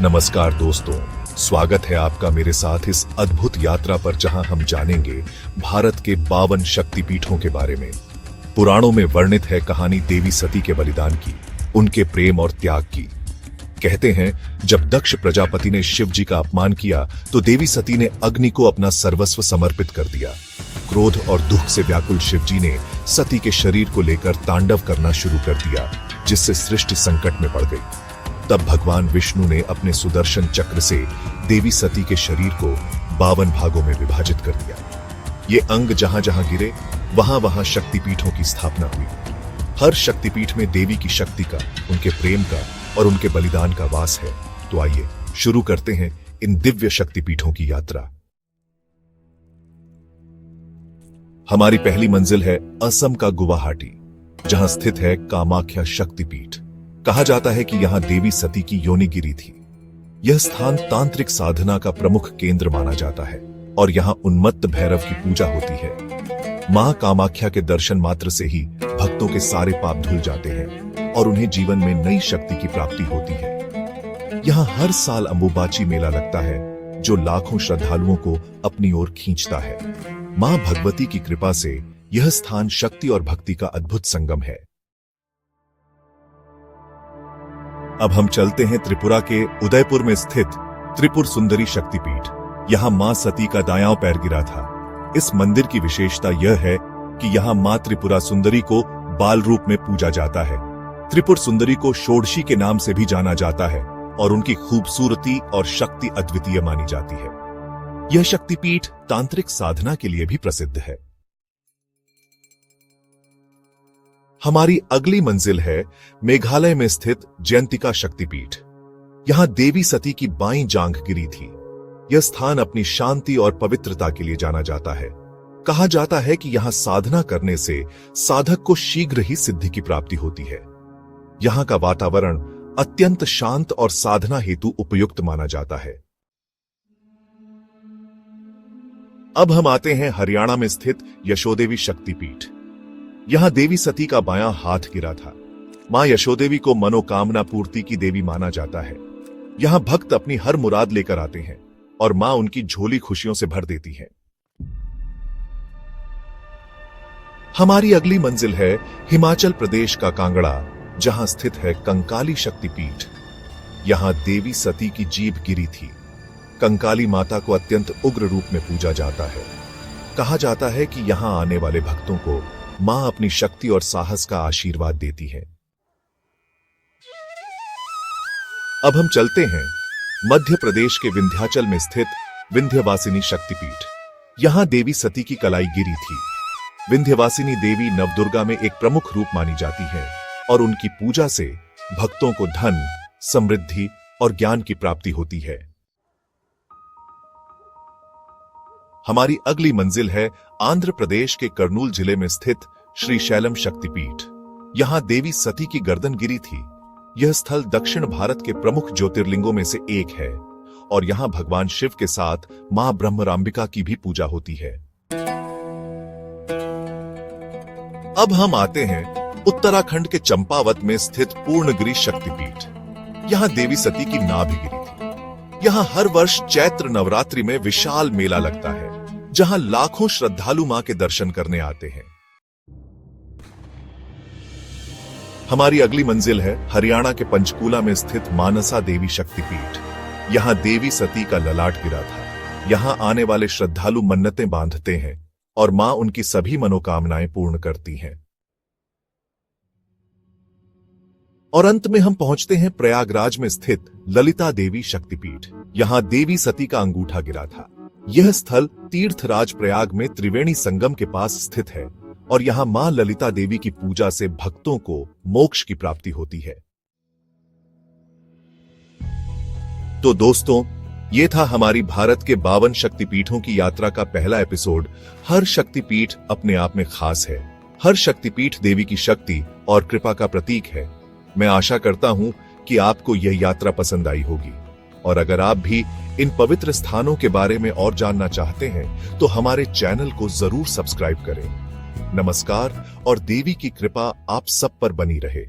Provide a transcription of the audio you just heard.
नमस्कार दोस्तों, स्वागत है आपका मेरे साथ इस अद्भुत यात्रा पर जहां हम जानेंगे भारत के 52 शक्तिपीठों के बारे में। पुराणों में वर्णित है कहानी देवी सती के बलिदान की, उनके प्रेम और त्याग की। कहते हैं जब दक्ष प्रजापति ने शिव जी का अपमान किया तो देवी सती ने अग्नि को अपना सर्वस्व समर्पित कर दिया। क्रोध और दुख से व्याकुल शिव जी ने सती के शरीर को लेकर तांडव करना शुरू कर दिया, जिससे सृष्टि संकट में पड़ गई। तब भगवान विष्णु ने अपने सुदर्शन चक्र से देवी सती के शरीर को 52 भागों में विभाजित कर दिया। ये अंग जहां जहां गिरे वहां वहां शक्तिपीठों की स्थापना हुई। हर शक्तिपीठ में देवी की शक्ति का, उनके प्रेम का और उनके बलिदान का वास है। तो आइए शुरू करते हैं इन दिव्य शक्तिपीठों की यात्रा। हमारी पहली मंजिल है असम का गुवाहाटी, जहां स्थित है कामाख्या शक्तिपीठ। कहा जाता है कि यहां देवी सती की योनि गिरी थी। यह स्थान तांत्रिक साधना का प्रमुख केंद्र माना जाता है और यहां उन्मत्त भैरव की पूजा होती है। मां कामाख्या के दर्शन मात्र से ही भक्तों के सारे पाप धुल जाते हैं और उन्हें जीवन में नई शक्ति की प्राप्ति होती है। यहां हर साल अंबुबाची मेला लगता है, जो लाखों श्रद्धालुओं को अपनी ओर खींचता है। मां भगवती की कृपा से यह स्थान शक्ति और भक्ति का अद्भुत संगम है। अब हम चलते हैं त्रिपुरा के उदयपुर में स्थित त्रिपुर सुंदरी शक्तिपीठ। यहां मां सती का दायां पैर गिरा था। इस मंदिर की विशेषता यह है कि यहां मां त्रिपुरा सुंदरी को बाल रूप में पूजा जाता है। त्रिपुर सुंदरी को षोडशी के नाम से भी जाना जाता है और उनकी खूबसूरती और शक्ति अद्वितीय मानी जाती है। यह शक्तिपीठ तांत्रिक साधना के लिए भी प्रसिद्ध है। हमारी अगली मंजिल है मेघालय में स्थित जयंतिका शक्तिपीठ। यहां देवी सती की बाईं जांघ गिरी थी। यह स्थान अपनी शांति और पवित्रता के लिए जाना जाता है। कहा जाता है कि यहां साधना करने से साधक को शीघ्र ही सिद्धि की प्राप्ति होती है। यहां का वातावरण अत्यंत शांत और साधना हेतु उपयुक्त माना जाता है। अब हम आते हैं हरियाणा में स्थित यशोदेवी शक्तिपीठ। यहां देवी सती का बायां हाथ गिरा था। मां यशोदेवी को मनोकामना पूर्ति की देवी माना जाता है। यहां भक्त अपनी हर मुराद लेकर आते हैं और मां उनकी झोली खुशियों से भर देती है। हमारी अगली मंजिल है हिमाचल प्रदेश का कांगड़ा, जहां स्थित है कंकाली शक्तिपीठ। यहां देवी सती की जीभ गिरी थी। कंकाली माता को अत्यंत उग्र रूप में पूजा जाता है। कहा जाता है कि यहां आने वाले भक्तों को मां अपनी शक्ति और साहस का आशीर्वाद देती है। अब हम चलते हैं मध्य प्रदेश के विंध्याचल में स्थित विंध्यवासिनी शक्तिपीठ। यहां देवी सती की कलाई गिरी थी। विंध्यवासिनी देवी नवदुर्गा में एक प्रमुख रूप मानी जाती है और उनकी पूजा से भक्तों को धन, समृद्धि और ज्ञान की प्राप्ति होती है। हमारी अगली मंजिल है आंध्र प्रदेश के कर्नूल जिले में स्थित श्री शैलम शक्तिपीठ। यहां देवी सती की गर्दन गिरी थी। यह स्थल दक्षिण भारत के प्रमुख ज्योतिर्लिंगों में से एक है और यहां भगवान शिव के साथ मां ब्रह्मरांबिका की भी पूजा होती है। अब हम आते हैं उत्तराखंड के चंपावत में स्थित पूर्णगिरि शक्तिपीठ। यहां देवी सती की नाभि गिरी थी। यहां हर वर्ष चैत्र नवरात्रि में विशाल मेला लगता है, जहां लाखों श्रद्धालु मां के दर्शन करने आते हैं। हमारी अगली मंजिल है हरियाणा के पंचकूला में स्थित मानसा देवी शक्तिपीठ। यहां देवी सती का ललाट गिरा था। यहां आने वाले श्रद्धालु मन्नतें बांधते हैं और मां उनकी सभी मनोकामनाएं पूर्ण करती हैं। और अंत में हम पहुंचते हैं प्रयागराज में स्थित ललिता देवी शक्तिपीठ। यहां देवी सती का अंगूठा गिरा था। यह स्थल तीर्थराज प्रयाग में त्रिवेणी संगम के पास स्थित है और यहां मां ललिता देवी की पूजा से भक्तों को मोक्ष की प्राप्ति होती है। तो दोस्तों, ये था हमारी भारत के 52 शक्तिपीठों की यात्रा का पहला एपिसोड। हर शक्तिपीठ अपने आप में खास है। हर शक्तिपीठ देवी की शक्ति और कृपा का प्रतीक है। मैं आशा करता हूं कि आपको यह यात्रा पसंद आई होगी और अगर आप भी इन पवित्र स्थानों के बारे में और जानना चाहते हैं तो हमारे चैनल को जरूर सब्सक्राइब करें। नमस्कार और देवी की कृपा आप सब पर बनी रहे।